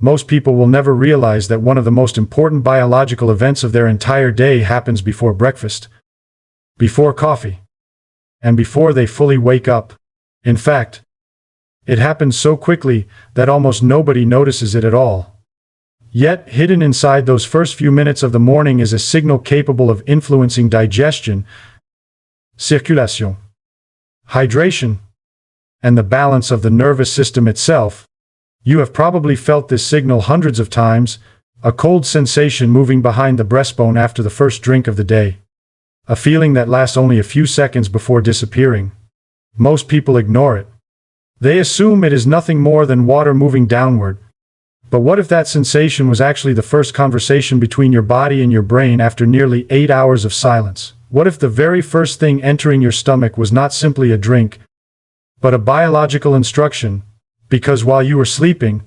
Most people will never realize that one of the most important biological events of their entire day happens before breakfast, before coffee, and before they fully wake up. In fact, it happens so quickly that almost nobody notices it at all. Yet, hidden inside those first few minutes of the morning is a signal capable of influencing digestion, circulation, hydration, and the balance of the nervous system itself. You have probably felt this signal hundreds of times, a cold sensation moving behind the breastbone after the first drink of the day. A feeling that lasts only a few seconds before disappearing. Most people ignore it. They assume it is nothing more than water moving downward. But what if that sensation was actually the first conversation between your body and your brain after nearly 8 hours of silence? What if the very first thing entering your stomach was not simply a drink, but a biological instruction? Because while you were sleeping,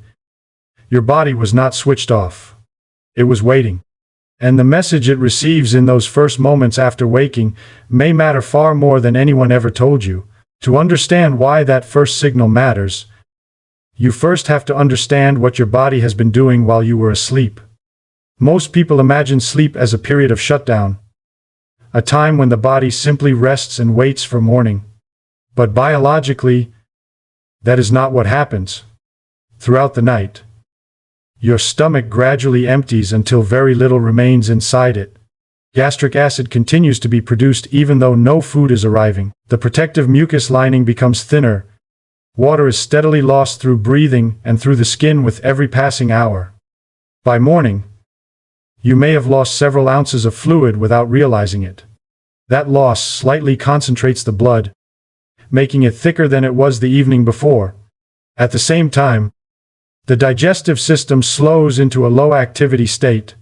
your body was not switched off. It was waiting. And the message it receives in those first moments after waking may matter far more than anyone ever told you. To understand why that first signal matters, you first have to understand what your body has been doing while you were asleep. Most people imagine sleep as a period of shutdown, a time when the body simply rests and waits for morning. But biologically, that is not what happens. Throughout the night, your stomach gradually empties until very little remains inside it. Gastric acid continues to be produced even though no food is arriving. The protective mucus lining becomes thinner. Water is steadily lost through breathing and through the skin with every passing hour. By morning, you may have lost several ounces of fluid without realizing it. That loss slightly concentrates the blood, making it thicker than it was the evening before. At the same time, the digestive system slows into a low-activity state.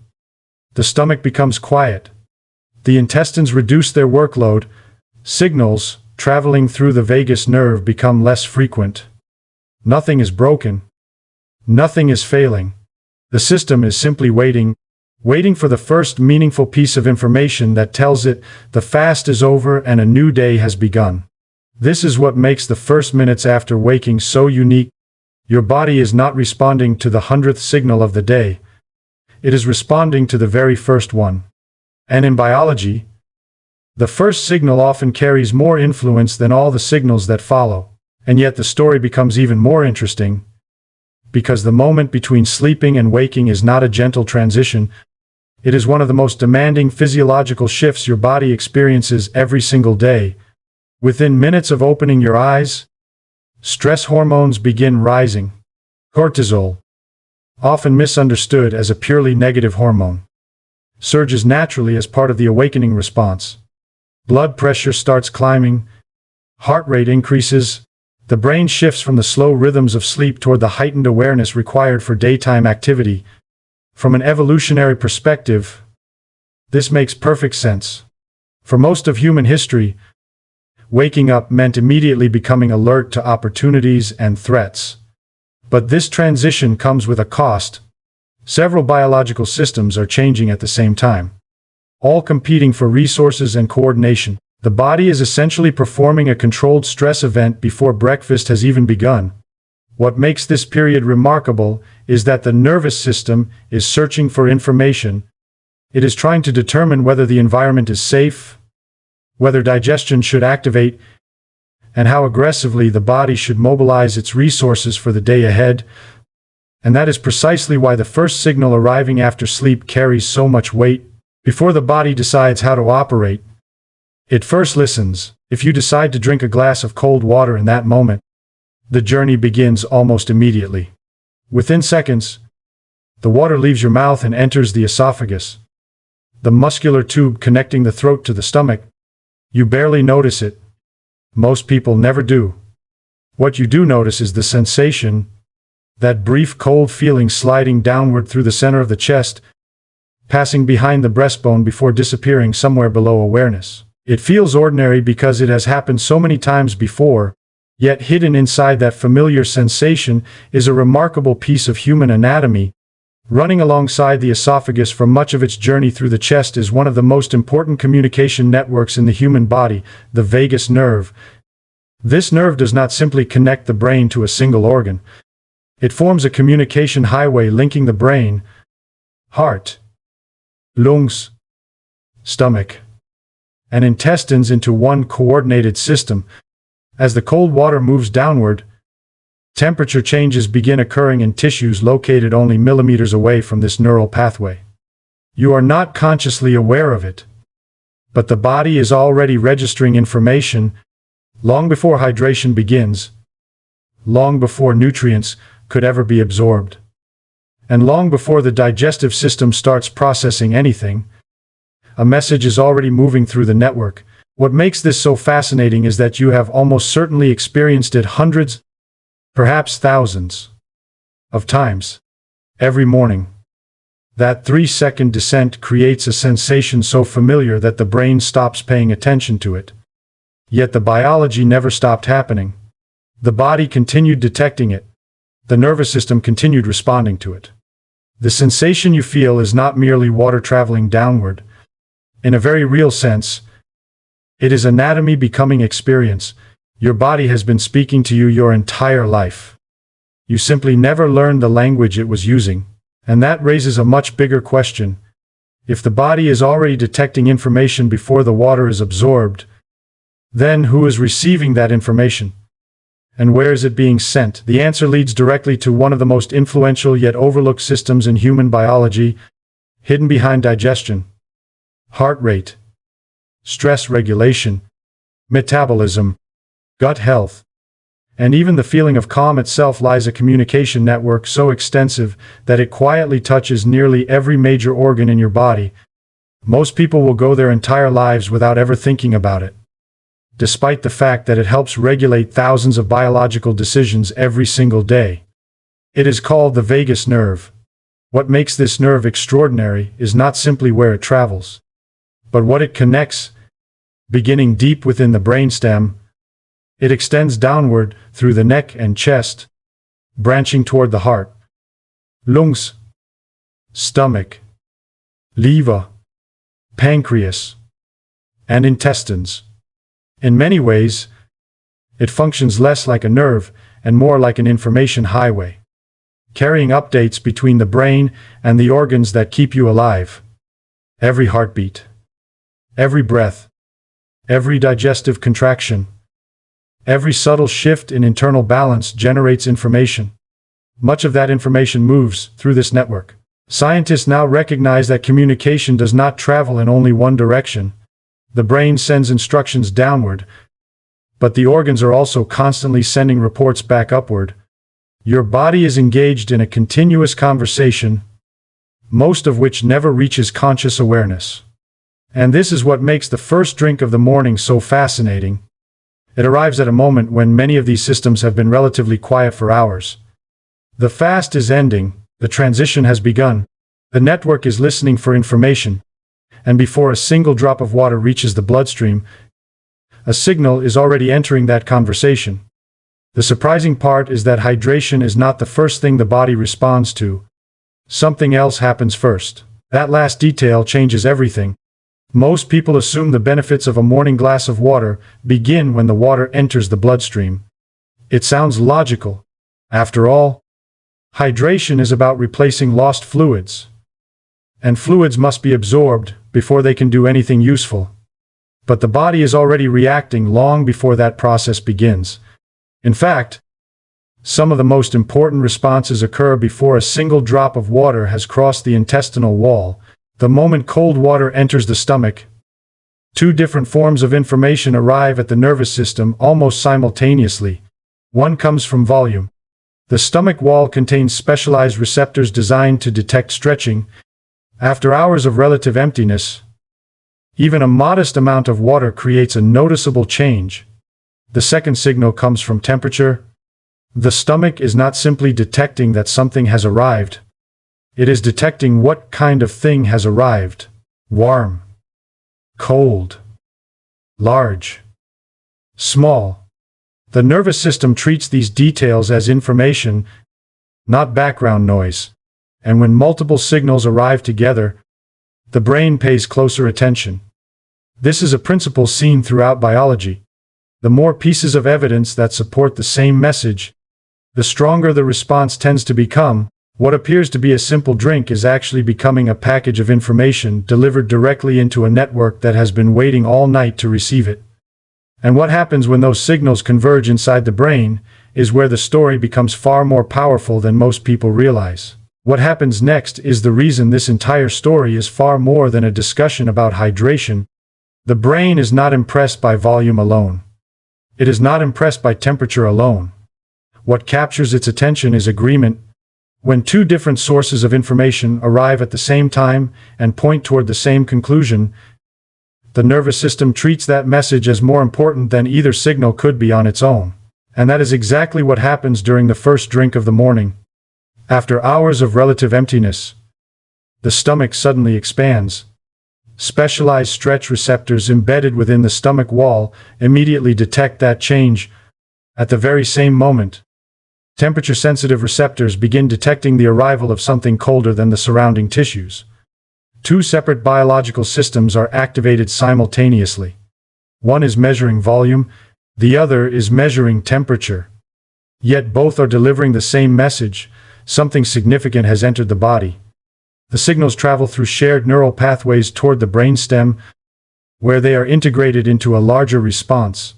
The stomach becomes quiet. The intestines reduce their workload. Signals traveling through the vagus nerve become less frequent. Nothing is broken. Nothing is failing. The system is simply waiting for the first meaningful piece of information that tells it the fast is over and a new day has begun. This is what makes the first minutes after waking so unique. Your body is not responding to the 100th signal of the day. It is responding to the very first one. And in biology, the first signal often carries more influence than all the signals that follow. And yet the story becomes even more interesting, because the moment between sleeping and waking is not a gentle transition. It is one of the most demanding physiological shifts your body experiences every single day. Within minutes of opening your eyes, stress hormones begin rising. Cortisol, often misunderstood as a purely negative hormone, surges naturally as part of the awakening response. Blood pressure starts climbing, heart rate increases, the brain shifts from the slow rhythms of sleep toward the heightened awareness required for daytime activity. From an evolutionary perspective, this makes perfect sense. For most of human history, waking up meant immediately becoming alert to opportunities and threats. But this transition comes with a cost. Several biological systems are changing at the same time, all competing for resources and coordination. The body is essentially performing a controlled stress event before breakfast has even begun. What makes this period remarkable is that the nervous system is searching for information. It is trying to determine whether the environment is safe, whether digestion should activate, and how aggressively the body should mobilize its resources for the day ahead. And that is precisely why the first signal arriving after sleep carries so much weight. Before the body decides how to operate, it first listens. If you decide to drink a glass of cold water in that moment, the journey begins almost immediately. Within seconds, the water leaves your mouth and enters the esophagus, the muscular tube connecting the throat to the stomach. You barely notice it. Most people never do. What you do notice is the sensation, that brief cold feeling sliding downward through the center of the chest, passing behind the breastbone before disappearing somewhere below awareness. It feels ordinary because it has happened so many times before, yet hidden inside that familiar sensation is a remarkable piece of human anatomy. Running alongside the esophagus for much of its journey through the chest is one of the most important communication networks in the human body, the vagus nerve. This nerve does not simply connect the brain to a single organ. It forms a communication highway linking the brain, heart, lungs, stomach, and intestines into one coordinated system. As the cold water moves downward, temperature changes begin occurring in tissues located only millimeters away from this neural pathway. You are not consciously aware of it, but the body is already registering information long before hydration begins, long before nutrients could ever be absorbed, and long before the digestive system starts processing anything. A message is already moving through the network. What makes this so fascinating is that you have almost certainly experienced it hundreds, perhaps thousands, of times every morning. That 3-second descent creates a sensation so familiar that the brain stops paying attention to it. Yet the biology never stopped happening. The body continued detecting it. The nervous system continued responding to it. The sensation you feel is not merely water traveling downward. In a very real sense, it is anatomy becoming experience. Your body has been speaking to you your entire life. You simply never learned the language it was using. And that raises a much bigger question. If the body is already detecting information before the water is absorbed, then who is receiving that information? And where is it being sent? The answer leads directly to one of the most influential yet overlooked systems in human biology, hidden behind digestion. Heart rate, stress regulation, metabolism, gut health, and even the feeling of calm itself lies a communication network so extensive that it quietly touches nearly every major organ in your body. Most people will go their entire lives without ever thinking about it, despite the fact that it helps regulate thousands of biological decisions every single day. It is called the vagus nerve. What makes this nerve extraordinary is not simply where it travels, but what it connects. Beginning deep within the brainstem, it extends downward through the neck and chest, branching toward the heart, lungs, stomach, liver, pancreas, and intestines. In many ways, it functions less like a nerve and more like an information highway, carrying updates between the brain and the organs that keep you alive. Every heartbeat, every breath, every digestive contraction, every subtle shift in internal balance generates information. Much of that information moves through this network. Scientists now recognize that communication does not travel in only one direction. The brain sends instructions downward, but the organs are also constantly sending reports back upward. Your body is engaged in a continuous conversation, most of which never reaches conscious awareness. And this is what makes the first drink of the morning so fascinating. It arrives at a moment when many of these systems have been relatively quiet for hours. The fast is ending, the transition has begun, the network is listening for information, and before a single drop of water reaches the bloodstream, a signal is already entering that conversation. The surprising part is that hydration is not the first thing the body responds to. Something else happens first. That last detail changes everything. Most people assume the benefits of a morning glass of water begin when the water enters the bloodstream. It sounds logical. After all, hydration is about replacing lost fluids. And fluids must be absorbed before they can do anything useful. But the body is already reacting long before that process begins. In fact, some of the most important responses occur before a single drop of water has crossed the intestinal wall. The moment cold water enters the stomach, two different forms of information arrive at the nervous system almost simultaneously. One comes from volume. The stomach wall contains specialized receptors designed to detect stretching. After hours of relative emptiness, even a modest amount of water creates a noticeable change. The second signal comes from temperature. The stomach is not simply detecting that something has arrived. It is detecting what kind of thing has arrived. Warm, cold, large, small. The nervous system treats these details as information, not background noise. And when multiple signals arrive together, the brain pays closer attention. This is a principle seen throughout biology. The more pieces of evidence that support the same message, The stronger the response tends to become, what appears to be a simple drink is actually becoming a package of information delivered directly into a network that has been waiting all night to receive it. And what happens when those signals converge inside the brain is where the story becomes far more powerful than most people realize. What happens next is the reason this entire story is far more than a discussion about hydration. The brain is not impressed by volume alone. It is not impressed by temperature alone. What captures its attention is agreement. When two different sources of information arrive at the same time and point toward the same conclusion, the nervous system treats that message as more important than either signal could be on its own. And that is exactly what happens during the first drink of the morning. After hours of relative emptiness, the stomach suddenly expands. Specialized stretch receptors embedded within the stomach wall immediately detect that change. At the very same moment, temperature-sensitive receptors begin detecting the arrival of something colder than the surrounding tissues. Two separate biological systems are activated simultaneously. One is measuring volume, the other is measuring temperature. Yet both are delivering the same message: something significant has entered the body. The signals travel through shared neural pathways toward the brainstem, where they are integrated into a larger response.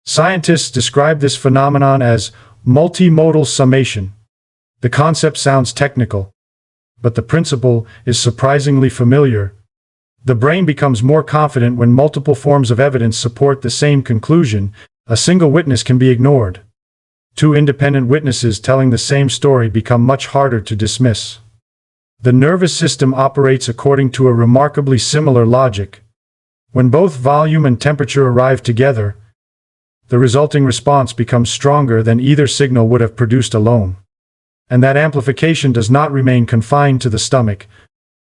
Scientists describe this phenomenon as multimodal summation. The concept sounds technical, but the principle is surprisingly familiar. The brain becomes more confident when multiple forms of evidence support the same conclusion. A single witness can be ignored. Two independent witnesses telling the same story become much harder to dismiss. The nervous system operates according to a remarkably similar logic. When both volume and temperature arrive together, the resulting response becomes stronger than either signal would have produced alone. And that amplification does not remain confined to the stomach.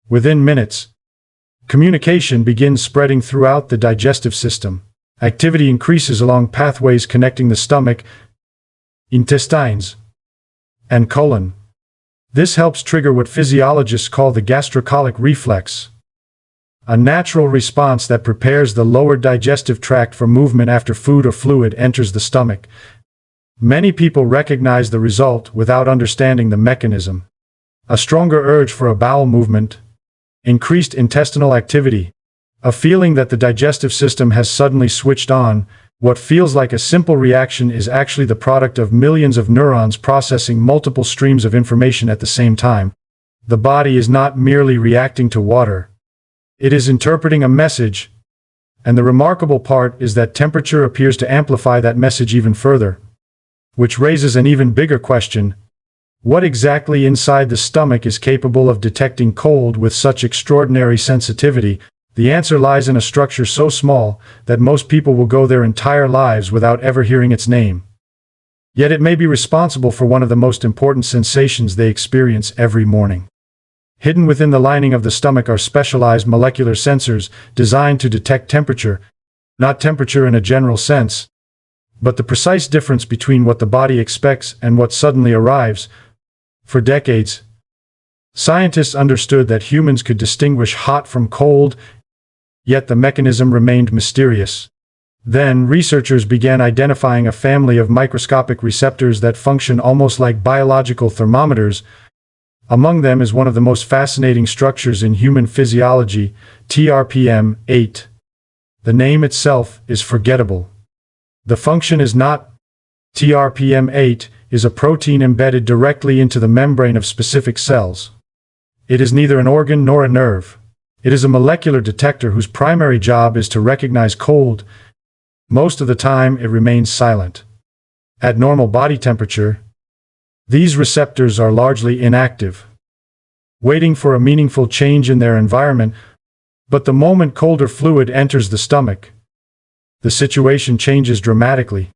Within minutes, communication begins spreading throughout the digestive system. Activity increases along pathways connecting the stomach, intestines, and colon. This helps trigger what physiologists call the gastrocolic reflex, a natural response that prepares the lower digestive tract for movement after food or fluid enters the stomach. Many people recognize the result without understanding the mechanism. A stronger urge for a bowel movement, increased intestinal activity, a feeling that the digestive system has suddenly switched on. What feels like a simple reaction is actually the product of millions of neurons processing multiple streams of information at the same time. The body is not merely reacting to water. It is interpreting a message, and the remarkable part is that temperature appears to amplify that message even further. Which raises an even bigger question: what exactly inside the stomach is capable of detecting cold with such extraordinary sensitivity? The answer lies in a structure so small that most people will go their entire lives without ever hearing its name. Yet it may be responsible for one of the most important sensations they experience every morning. Hidden within the lining of the stomach are specialized molecular sensors designed to detect temperature, not temperature in a general sense, but the precise difference between what the body expects and what suddenly arrives. For decades, scientists understood that humans could distinguish hot from cold, yet the mechanism remained mysterious. Then, researchers began identifying a family of microscopic receptors that function almost like biological thermometers. Among them is one of the most fascinating structures in human physiology, TRPM8. The name itself is forgettable. The function is not. TRPM8 is a protein embedded directly into the membrane of specific cells. It is neither an organ nor a nerve. It is a molecular detector whose primary job is to recognize cold. Most of the time, it remains silent. At normal body temperature, these receptors are largely inactive, waiting for a meaningful change in their environment. But the moment colder fluid enters the stomach, the situation changes dramatically.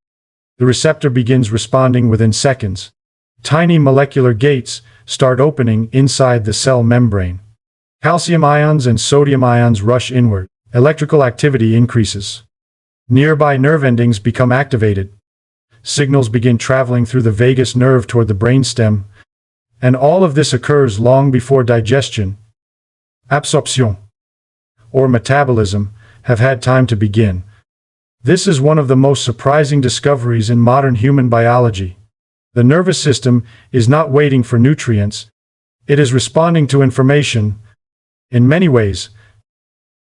The receptor begins responding within seconds. Tiny molecular gates start opening inside the cell membrane. Calcium ions and sodium ions rush inward. Electrical activity increases. Nearby nerve endings become activated. Signals begin traveling through the vagus nerve toward the brainstem. And all of this occurs long before digestion, absorption, or metabolism have had time to begin. This is one of the most surprising discoveries in modern human biology. The nervous system is not waiting for nutrients. It is responding to information. In many ways,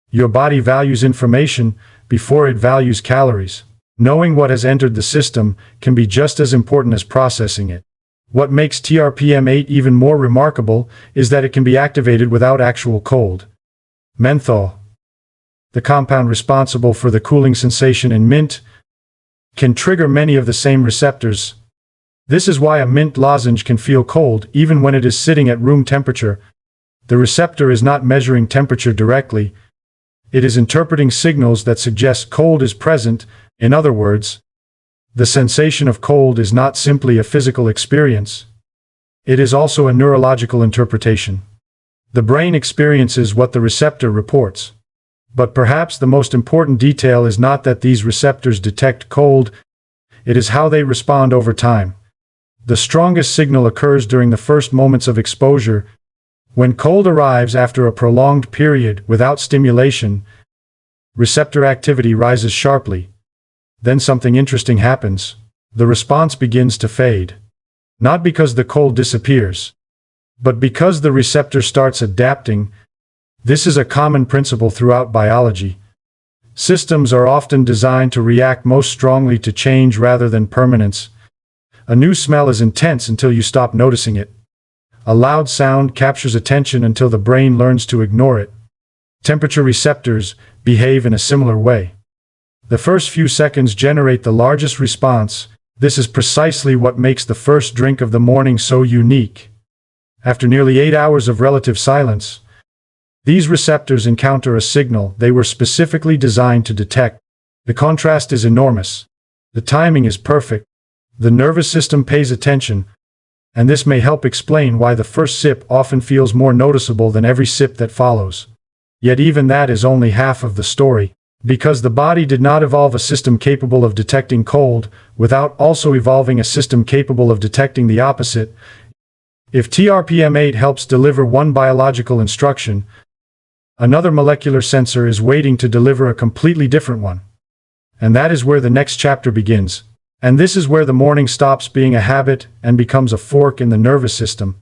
your body values information before it values calories. Knowing what has entered the system can be just as important as processing it. What makes TRPM8 even more remarkable is that it can be activated without actual cold. Menthol, the compound responsible for the cooling sensation in mint, can trigger many of the same receptors. This is why a mint lozenge can feel cold even when it is sitting at room temperature. The receptor is not measuring temperature directly. It is interpreting signals that suggest cold is present. In other words, the sensation of cold is not simply a physical experience. It is also a neurological interpretation. The brain experiences what the receptor reports. But perhaps the most important detail is not that these receptors detect cold, it is how they respond over time. The strongest signal occurs during the first moments of exposure. When cold arrives after a prolonged period without stimulation, receptor activity rises sharply. Then something interesting happens. The response begins to fade. Not because the cold disappears, but because the receptor starts adapting. This is a common principle throughout biology. Systems are often designed to react most strongly to change rather than permanence. A new smell is intense until you stop noticing it. A loud sound captures attention until the brain learns to ignore it. Temperature receptors behave in a similar way. The first few seconds generate the largest response. This is precisely what makes the first drink of the morning so unique. After nearly 8 hours of relative silence, these receptors encounter a signal they were specifically designed to detect. The contrast is enormous. The timing is perfect. The nervous system pays attention, and this may help explain why the first sip often feels more noticeable than every sip that follows. Yet even that is only half of the story, because the body did not evolve a system capable of detecting cold without also evolving a system capable of detecting the opposite. If TRPM8 helps deliver one biological instruction, another molecular sensor is waiting to deliver a completely different one. And that is where the next chapter begins. And this is where the morning stops being a habit and becomes a fork in the nervous system.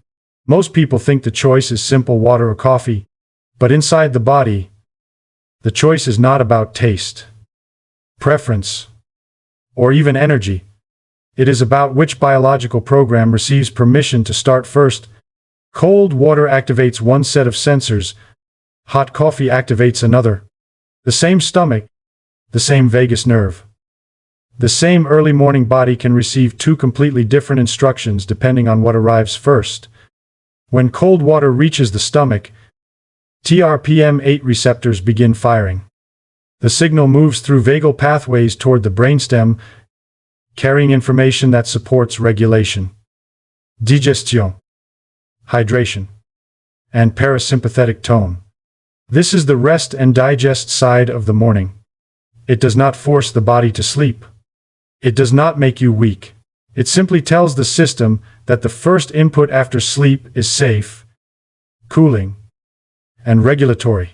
Most people think the choice is simple: water or coffee. But inside the body, the choice is not about taste, preference, or even energy. It is about which biological program receives permission to start first. Cold water activates one set of sensors. Hot coffee activates another. The same stomach, the same vagus nerve. The same early morning body can receive two completely different instructions depending on what arrives first. When cold water reaches the stomach, TRPM8 receptors begin firing. The signal moves through vagal pathways toward the brainstem, carrying information that supports regulation, digestion, hydration, and parasympathetic tone. This is the rest and digest side of the morning. It does not force the body to sleep. It does not make you weak. It simply tells the system that the first input after sleep is safe, cooling, and regulatory.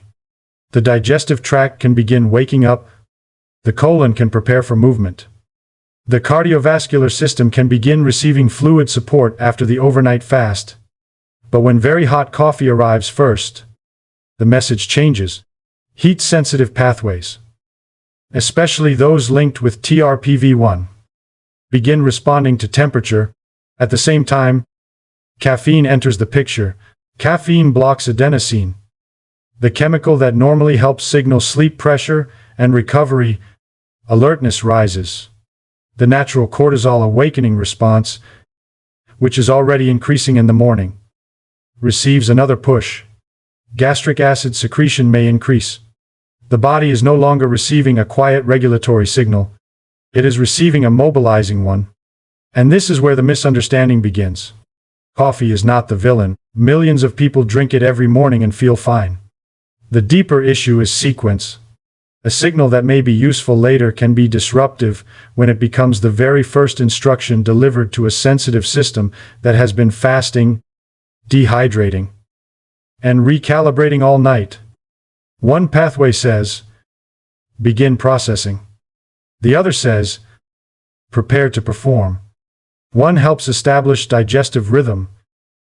The digestive tract can begin waking up. The colon can prepare for movement. The cardiovascular system can begin receiving fluid support after the overnight fast. But when very hot coffee arrives first, the message changes. Heat-sensitive pathways, especially those linked with TRPV1, begin responding to temperature. At the same time, caffeine enters the picture. Caffeine blocks adenosine, the chemical that normally helps signal sleep pressure and recovery. Alertness rises. The natural cortisol awakening response, which is already increasing in the morning, receives another push. Gastric acid secretion may increase. The body is no longer receiving a quiet regulatory signal. It is receiving a mobilizing one. And this is where the misunderstanding begins. Coffee is not the villain. Millions of people drink it every morning and feel fine. The deeper issue is sequence. A signal that may be useful later can be disruptive when it becomes the very first instruction delivered to a sensitive system that has been fasting, dehydrating, and recalibrating all night. One pathway says, begin processing. The other says, prepare to perform. One helps establish digestive rhythm.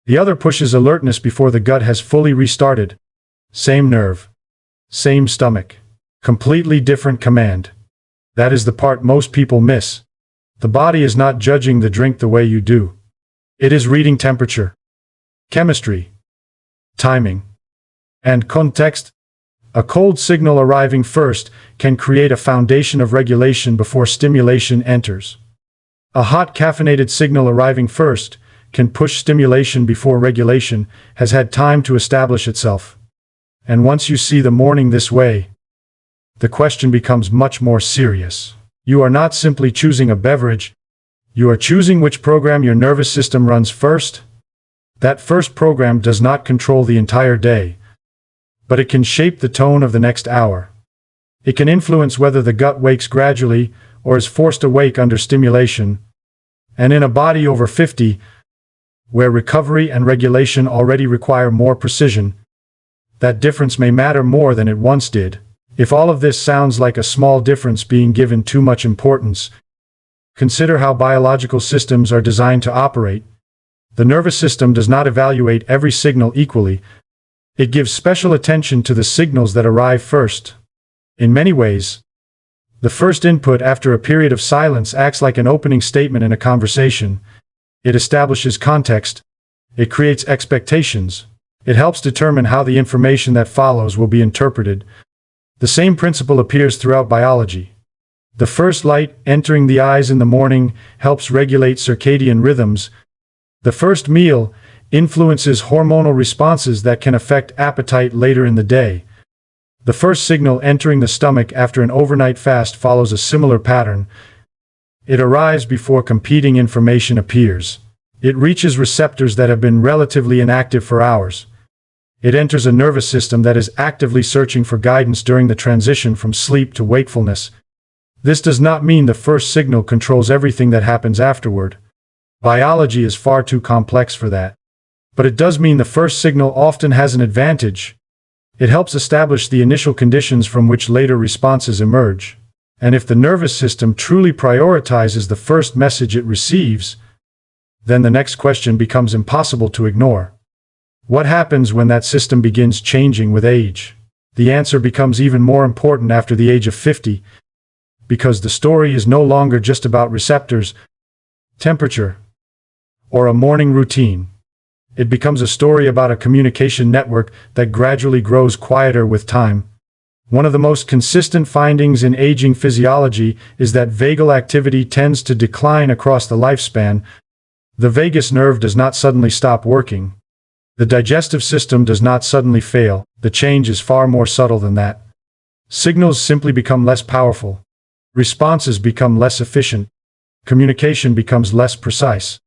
The other pushes alertness before the gut has fully restarted. Same nerve. Same stomach. Completely different command. That is the part most people miss. The body is not judging the drink the way you do. It is reading temperature, chemistry, timing, and context. A cold signal arriving first can create a foundation of regulation before stimulation enters. A hot caffeinated signal arriving first can push stimulation before regulation has had time to establish itself. And once you see the morning this way, the question becomes much more serious. You are not simply choosing a beverage, you are choosing which program your nervous system runs first. That first program does not control the entire day, but it can shape the tone of the next hour. It can influence whether the gut wakes gradually or is forced awake under stimulation. And in a body over 50, where recovery and regulation already require more precision, that difference may matter more than it once did. If all of this sounds like a small difference being given too much importance, consider how biological systems are designed to operate. The nervous system does not evaluate every signal equally. It gives special attention to the signals that arrive first. In many ways, the first input after a period of silence acts like an opening statement in a conversation. It establishes context. It creates expectations. It helps determine how the information that follows will be interpreted. The same principle appears throughout biology. The first light entering the eyes in the morning helps regulate circadian rhythms. The first meal influences hormonal responses that can affect appetite later in the day. The first signal entering the stomach after an overnight fast follows a similar pattern. It arrives before competing information appears. It reaches receptors that have been relatively inactive for hours. It enters a nervous system that is actively searching for guidance during the transition from sleep to wakefulness. This does not mean the first signal controls everything that happens afterward. Biology is far too complex for that. But it does mean the first signal often has an advantage. It helps establish the initial conditions from which later responses emerge. And if the nervous system truly prioritizes the first message it receives, then the next question becomes impossible to ignore. What happens when that system begins changing with age? The answer becomes even more important after the age of 50, because the story is no longer just about receptors, temperature, or a morning routine. It becomes a story about a communication network that gradually grows quieter with time. One of the most consistent findings in aging physiology is that vagal activity tends to decline across the lifespan. The vagus nerve does not suddenly stop working. The digestive system does not suddenly fail. The change is far more subtle than that. Signals simply become less powerful. Responses become less efficient. Communication becomes less precise.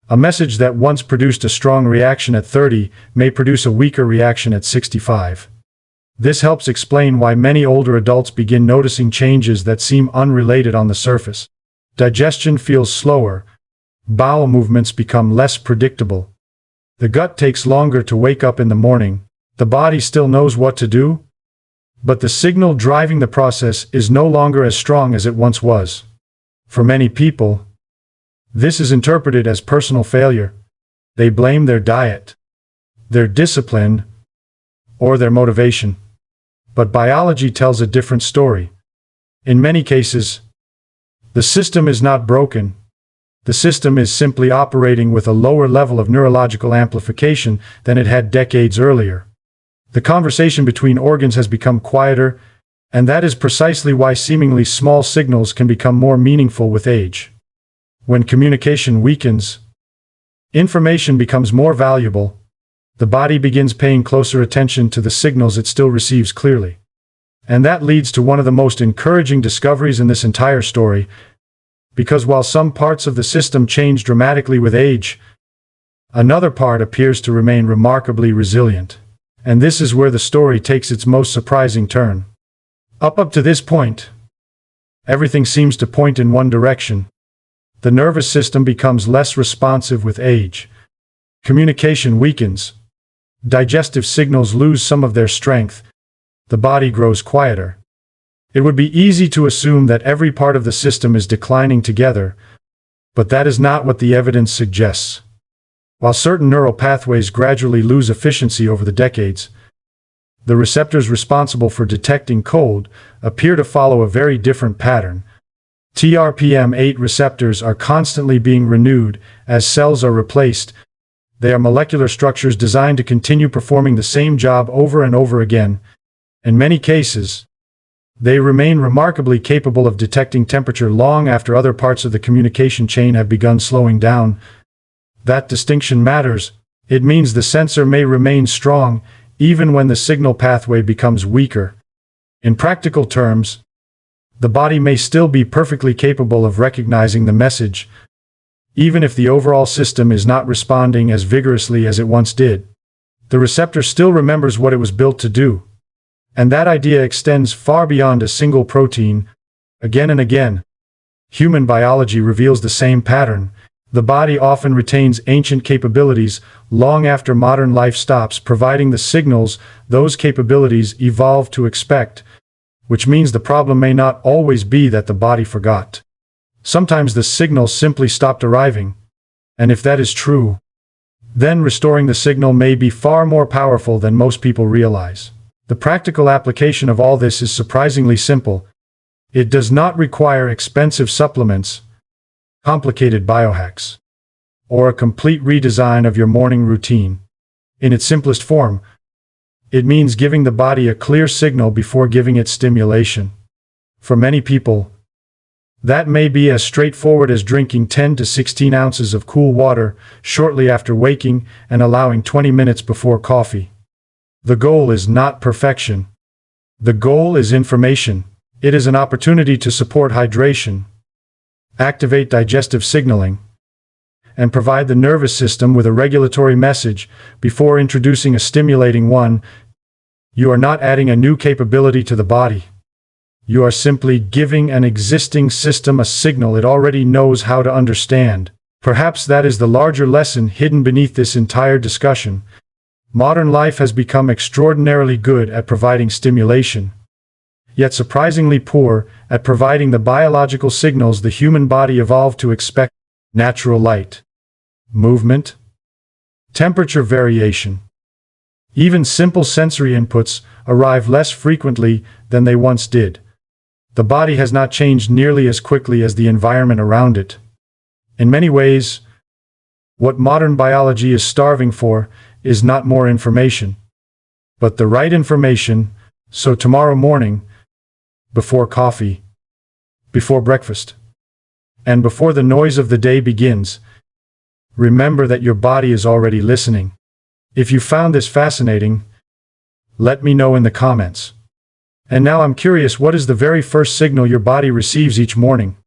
A message that once produced a strong reaction at 30 may produce a weaker reaction at 65. This helps explain why many older adults begin noticing changes that seem unrelated on the surface. Digestion feels slower. Bowel movements become less predictable. The gut takes longer to wake up in the morning. The body still knows what to do, but the signal driving the process is no longer as strong as it once was. For many people, this is interpreted as personal failure. They blame their diet, their discipline, or their motivation. But biology tells a different story. In many cases, the system is not broken. The system is simply operating with a lower level of neurological amplification than it had decades earlier. The conversation between organs has become quieter, and that is precisely why seemingly small signals can become more meaningful with age. When communication weakens, information becomes more valuable. The body begins paying closer attention to the signals it still receives clearly. And that leads to one of the most encouraging discoveries in this entire story. Because while some parts of the system change dramatically with age, another part appears to remain remarkably resilient. And this is where the story takes its most surprising turn. Up to this point, everything seems to point in one direction. The nervous system becomes less responsive with age. Communication weakens. Digestive signals lose some of their strength. The body grows quieter. It would be easy to assume that every part of the system is declining together, But that is not what the evidence suggests. While certain neural pathways gradually lose efficiency over the decades, the receptors responsible for detecting cold appear to follow a very different pattern. TRPM8 receptors are constantly being renewed as cells are replaced. They are molecular structures designed to continue performing the same job over and over again. In many cases, they remain remarkably capable of detecting temperature long after other parts of the communication chain have begun slowing down. That distinction matters. It means the sensor may remain strong even when the signal pathway becomes weaker. In practical terms, the body may still be perfectly capable of recognizing the message, even if the overall system is not responding as vigorously as it once did. The receptor still remembers what it was built to do. And that idea extends far beyond a single protein. Again and again, human biology reveals the same pattern. The body often retains ancient capabilities long after modern life stops providing the signals those capabilities evolved to expect, which means the problem may not always be that the body forgot. Sometimes the signal simply stopped arriving. And if that is true, then restoring the signal may be far more powerful than most people realize. The practical application of all this is surprisingly simple. It does not require expensive supplements, complicated biohacks, or a complete redesign of your morning routine. In its simplest form, it means giving the body a clear signal before giving it stimulation. For many people, that may be as straightforward as drinking 10 to 16 ounces of cool water shortly after waking and allowing 20 minutes before coffee. The goal is not perfection. The goal is information. It is an opportunity to support hydration, activate digestive signaling, and provide the nervous system with a regulatory message before introducing a stimulating one. You are not adding a new capability to the body. You are simply giving an existing system a signal it already knows how to understand. Perhaps that is the larger lesson hidden beneath this entire discussion. Modern life has become extraordinarily good at providing stimulation, yet surprisingly poor at providing the biological signals the human body evolved to expect: natural light, movement, temperature variation. Even simple sensory inputs arrive less frequently than they once did. The body has not changed nearly as quickly as the environment around it. In many ways, what modern biology is starving for is not more information, but the right information. So tomorrow morning, before coffee, before breakfast, and before the noise of the day begins, remember that your body is already listening. If you found this fascinating, let me know in the comments. And now I'm curious, what is the very first signal your body receives each morning?